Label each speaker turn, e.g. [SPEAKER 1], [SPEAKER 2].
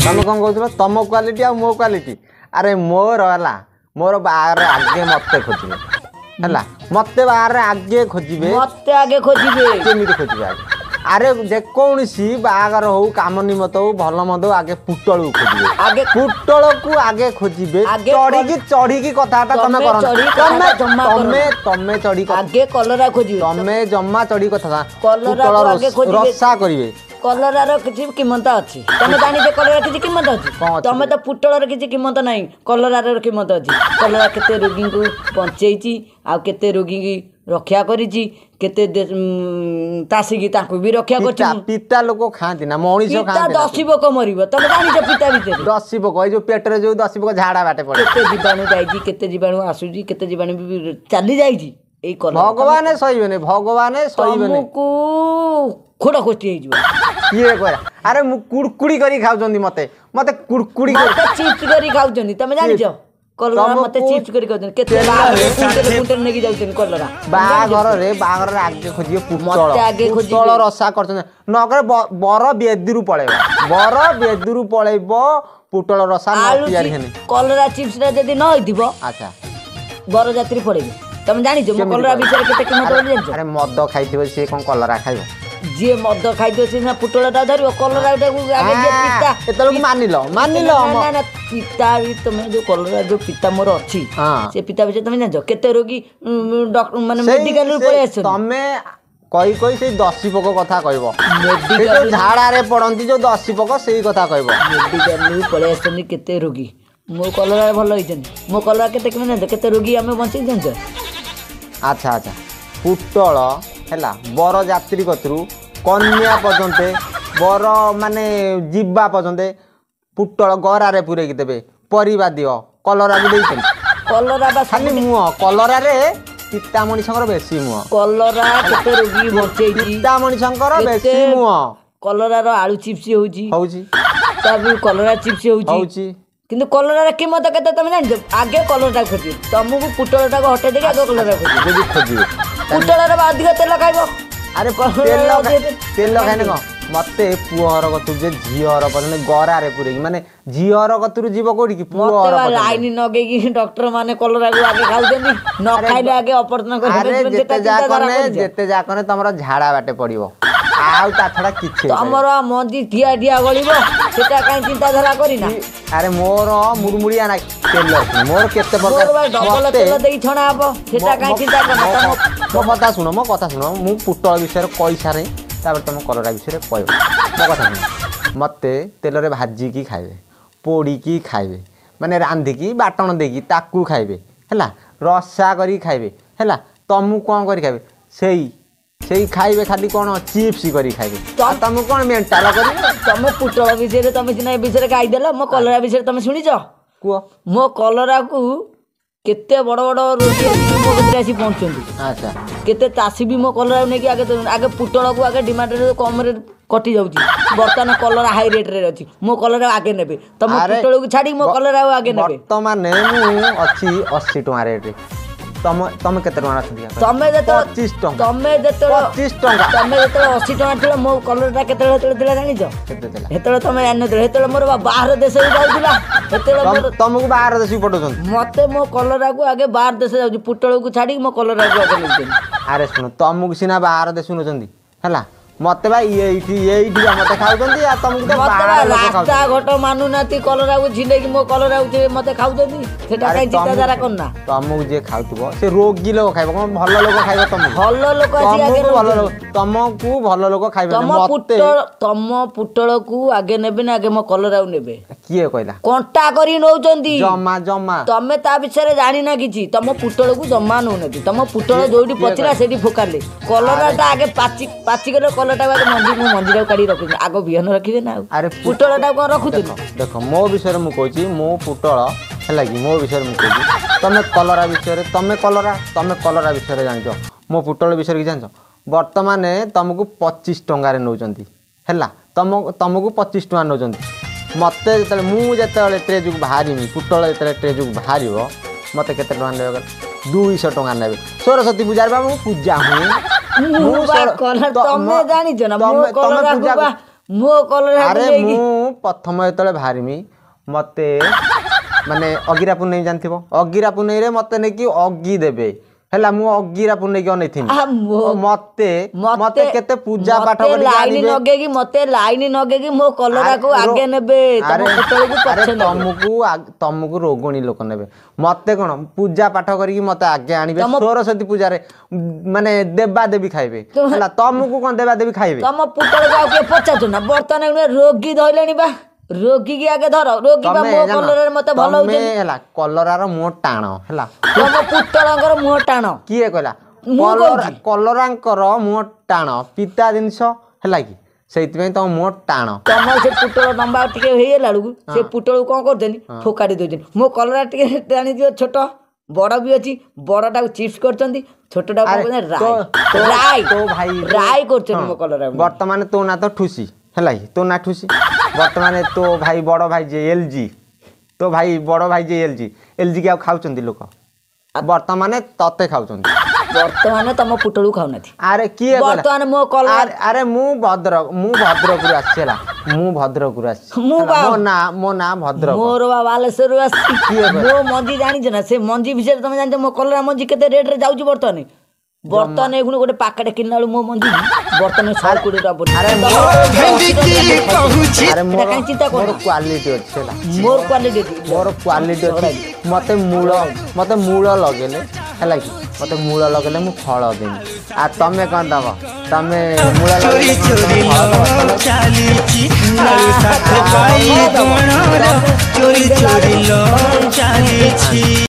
[SPEAKER 1] तुम कौन कहूल तुम क्वालिटी आ मो क्वालिटी अरे मोर है मोर बाहर आगे मत खोजे है मत बाहर आगे खोजे
[SPEAKER 2] मत आगे खोजे
[SPEAKER 1] केमी खोजे आगे अरे जेकोसी बागर हो काम निमत हो भल मद आगे पुटल खोजे
[SPEAKER 2] आगे
[SPEAKER 1] पुटल को आगे खोजे चढ़ी कथा तमें चढ़ी
[SPEAKER 2] आगे कलरा खोजे
[SPEAKER 1] तमें जमा चढ़ी कथा रसा करेंगे
[SPEAKER 2] कलरार किसी कीमत अच्छी तुम जानी कलरा किसी कीमत अच्छी तुम तो पुटलर किसी कीमत ना कलरार कीमत अच्छी कलरा केते रोगी को बंचेची आ केते रोगी की रक्षा करिची केते तासिकी ताकू भी रक्षा करची
[SPEAKER 1] पिता लोक खाती ना मनीष खाती
[SPEAKER 2] दसी पोक मरिबो तुम जानी पिता भीतर
[SPEAKER 1] दसी पोक ए जो पेटर जो दसी पोक झाड़ा बाटे पड़े
[SPEAKER 2] केते जीवाणु जाईची केते जीवाणु आसुची केते जीवाणु भी चली जाईची ए कलरा
[SPEAKER 1] भगवान सहीबेने भगवान सहीबेने
[SPEAKER 2] तुमको खोड़ा खोटी हो
[SPEAKER 1] ये कहला अरे मु कुड़कुड़ी करी खाउचंदी मते मते कुड़कुड़ी
[SPEAKER 2] मते चिप्स करी खाउचंदी तमे जानि छ कलरा मते चिप्स करी खाउचंदी केते कुंटल कुंटल नेकी जाउचंदी कलरा
[SPEAKER 1] बागर रे आगे खोजियो पुटल रसा करचंदी नगर बर बेदुरु पळेबो पुटल रसा न तयारी हेने
[SPEAKER 2] कलरा चिप्स रे जदी न होइदिबो
[SPEAKER 1] अच्छा
[SPEAKER 2] बर यात्री पड़ेबो तमे जानि छ कलरा विषय केते कीमत बोली जानि छ
[SPEAKER 1] अरे मद खाइथिबो से कोन कलरा खाइबो
[SPEAKER 2] जे मद खाइदो से ना पुटलटा धरियो कलरा को आगे जे पिता
[SPEAKER 1] एतलो मानिलो
[SPEAKER 2] ना पिता भी तुमे जो कलरा जो पिता मोर अछि से पिता विषय तुमे जानो केते रोगी डॉक्टर माने मेडिकल रे पळे आछन तमे
[SPEAKER 1] कोई से दसी पोक कथा कहबो मेडिकल झाड़ा रे पड़ंती जो दसी पोक सेही कथा कहबो
[SPEAKER 2] मेडिकल रे पळे आछन केते रोगी मो कलरा भलो होइछन मो कलरा केते केमे ना केते रोगी हमें बंची जन्छ
[SPEAKER 1] अच्छा अच्छा पुटल हैला बर यात्री कतरू कन्या पर्यंते बर माने जीवा पर्यंते पुटल गरा रे पुरे की देबे परिबा दियो कलरा भी देइछन
[SPEAKER 2] कलरा बा
[SPEAKER 1] खाली मुह कलरा रे पिता मणिशंकर बेसी मुह
[SPEAKER 2] कलरा केते रोगी बचेइची
[SPEAKER 1] पिता मणिशंकर बेसी मुह
[SPEAKER 2] कलरा रो आलू चिप्स होउची तब कलरा चिप्स
[SPEAKER 1] होउची
[SPEAKER 2] किंतु कलरा रे कीमत केते तमे जानि आगे कलरा खोजी तुमको पुटलटा को हटे देके आगे कलरा खोजी पुटल अधिक तेल खाइब
[SPEAKER 1] अरे तेल खाने कौन मते पुअर कतु जे झीर पर्यटन गरा रे पुरे माने झीर कतु जीव कोठी की पुअर
[SPEAKER 2] लाइन नगे की डॉक्टर माने कलरा को आगे खाउजनी न खाइले आगे ऑपरेशन
[SPEAKER 1] करे जेते जाकने तमरो झाड़ा बाटे पड़िबो आउ ता छडा किछि
[SPEAKER 2] तमरो मंदी ठिया ठिया गलिबो सेटा काई चिंता धारा करिना
[SPEAKER 1] अरे मोर मुड़मुड़िया ना तेल मोर केते प्रकार
[SPEAKER 2] डबल तेल देई छणा हबो सेटा काई चिंता करना
[SPEAKER 1] मो कथा सुनो मु पुटल विषय कहि सारे तापर तुम कलरा विषय कहब मो कथा सुनो मते तेल रे भाजी की खाइबे पोड़ी की खाइबे माने रांधी की बाटण देकी ताकू खाइबे हैला रसा करी खाइबे हैला तमु कोन करी खाइबे सेई खाइबे खाली कोन चिप्स करी खाइबे तमु कोन मेंटाल करी
[SPEAKER 2] तमे पुटल विषय तमे सिना विषय गाई देला मो कलरा विषय तमे सुनी छ
[SPEAKER 1] को
[SPEAKER 2] मो कलरा को केते बड़ बड़ रोगी मो कतरे आसी पहुंचंदी
[SPEAKER 1] अच्छा
[SPEAKER 2] केते तासी भी मो कलरा नेकी आगे पुटल को आगे डिमांड रे कम रे कटि जाउची वर्तमान कलरा हाई रेट रे अछि मो कलरा आगे नेबे तम पुटल को छाडी मो कलरा आगे नेबे
[SPEAKER 1] वर्तमान मु अछि 80 टका रेट रे तमे केते टका रखदिया
[SPEAKER 2] तमे जतो
[SPEAKER 1] 25 टका
[SPEAKER 2] तमे जतो
[SPEAKER 1] 25 टका
[SPEAKER 2] तमे जतो 80 टका थिला मो कलरटा केते हेतले जानि छ
[SPEAKER 1] केते थिला
[SPEAKER 2] हेतले तमे जानि नथले हेतले मोर बाहर देश रे जाउतिला हेतले मोर
[SPEAKER 1] तमको बाहर देश पठौछन
[SPEAKER 2] मते मो कलरा को आगे बाहर देश जाउची पुटल को छाडी मो कलरा को आगे नेउछन
[SPEAKER 1] अरे सुनो तमको सिना बाहर देश सुनछंदी हला मते भाई एठी मते खाउछंदी आ तमको तो बाहर
[SPEAKER 2] रास्ता घट मानु नाती कलरा को झिले कि मो कलरा को मते खाउछंदी सेटा काई चिंता धारा करना
[SPEAKER 1] तमको जे खाउतबो से रोगी लोग खाइबो कोन भलो लोग खाइबो तम
[SPEAKER 2] भलो लोग आसी आगे
[SPEAKER 1] भलो लोग तमको भलो लोग खाइबो
[SPEAKER 2] मते तम पुटल को आगे नेबे ना आगे मो कलरा को नेबे
[SPEAKER 1] किए कहला
[SPEAKER 2] कंटा करी नौचंदी
[SPEAKER 1] जमा
[SPEAKER 2] तमे ता विषय जानि ना किछि तम पुटल को जमा नौनती तम पुटल जोडी पचिला सेठी फोकाले कलराटा आगे पाची करे कलरटा मंजी काढ़ी रखुछ आग बिहन रखिबे ना
[SPEAKER 1] अरे
[SPEAKER 2] पुटलटा कोन रखुछ
[SPEAKER 1] देखो मो विषय मु कहछि मो पुटल हैला कि मो विषय मु कहछि तमे कलरा विषय जानिछो मो पुटल विषय कि जानिछो वर्तमान तुमको 25 टंका रे नौचंती हैला तुमको 25 टंका नौचंती मते जेतले मु जेतले ट्रेजुक भारीमी पुटल जेतले ट्रेजुक भारीबो मते केते टंका नेबे 200 टंका नेबे सरस्वती पूजा रे बाबू पूजा हुई
[SPEAKER 2] तमे जानि छ ना मो कलरा मो कलरा
[SPEAKER 1] अरे मु प्रथम जेतले बाहरमी मते माने अगिरा पुनै जानथिबो अगिरा पुनै रे मते ने कि अगी देबे हैला मु अगिरा पुनै के अनैथिम मते मते केते पूजा पाठ करी
[SPEAKER 2] लाइन नगे कि मते लाइन नगे कि मो कलरा को आगे नेबे तम पुतल को पछे
[SPEAKER 1] तुमको रोगणी लोक नेबे मते कोन पूजा पाठ करी मते आगे आनिबे सरस्वती पूजा रे माने देबा देवी खाइबे हैला तुमको कोन देबा देवी खाइबे
[SPEAKER 2] तम पुतल को के पछातो ना बर्तन रोगी धइलेनी बा रोगी की आगे धर रोगी बा मो कलरा मते भलो होजे
[SPEAKER 1] हैला कलरा रो मुह टाण हैला
[SPEAKER 2] तम पुतलंकर मुह टाण
[SPEAKER 1] किए कहला कलरांकर मुह टाण पिता जिनस हैला कि सेइतमे तम मुह टाण
[SPEAKER 2] तम से पुतल लंबा टिके हेय लाडू से पुतल को करदेनी फोकाडी दोजन मो कलरा टिके टाणी दियो छोट बड़ भी अछि बड़टा चिप्स करचंदी छोटटा राई
[SPEAKER 1] तो भाई
[SPEAKER 2] राई करचन मो कलरा
[SPEAKER 1] वर्तमान तो ना तो ठुसी हैला तो ना ठुसी वर्तमान तो भाई बड़ भाई जे एलजी तो भाई बड़ भाई जे एलजी के खाउचंदी लोक वर्तमान तते खाउचंदी
[SPEAKER 2] वर्तमान तम पुटलू खाउना थी
[SPEAKER 1] अरे किए
[SPEAKER 2] वर्तमान मो कलरा
[SPEAKER 1] अरे मु भद्रक रु आछला मु भद्रक रु आछ मो ना भद्रक
[SPEAKER 2] मोर बालेश्वर आसी मो मंजी जानि जना से मंजी विषय तुम जानते मो कलरा मंजी केते रेट रे जाउची वर्तमान एखुन गोटे पाकेट किनला मो मंजी वर्तमान 100 कोटी रुपया
[SPEAKER 1] अरे मोर चिंता कर क्वालिटी अच्छेला
[SPEAKER 2] मोर क्वालिटी
[SPEAKER 1] अच्छी मते मूल लगेले हैला कि मते मूल लगेले मु फल देनी आ तमे कोन दब तमे मूल लगेले
[SPEAKER 3] चोरी चोरी लो चाली छी।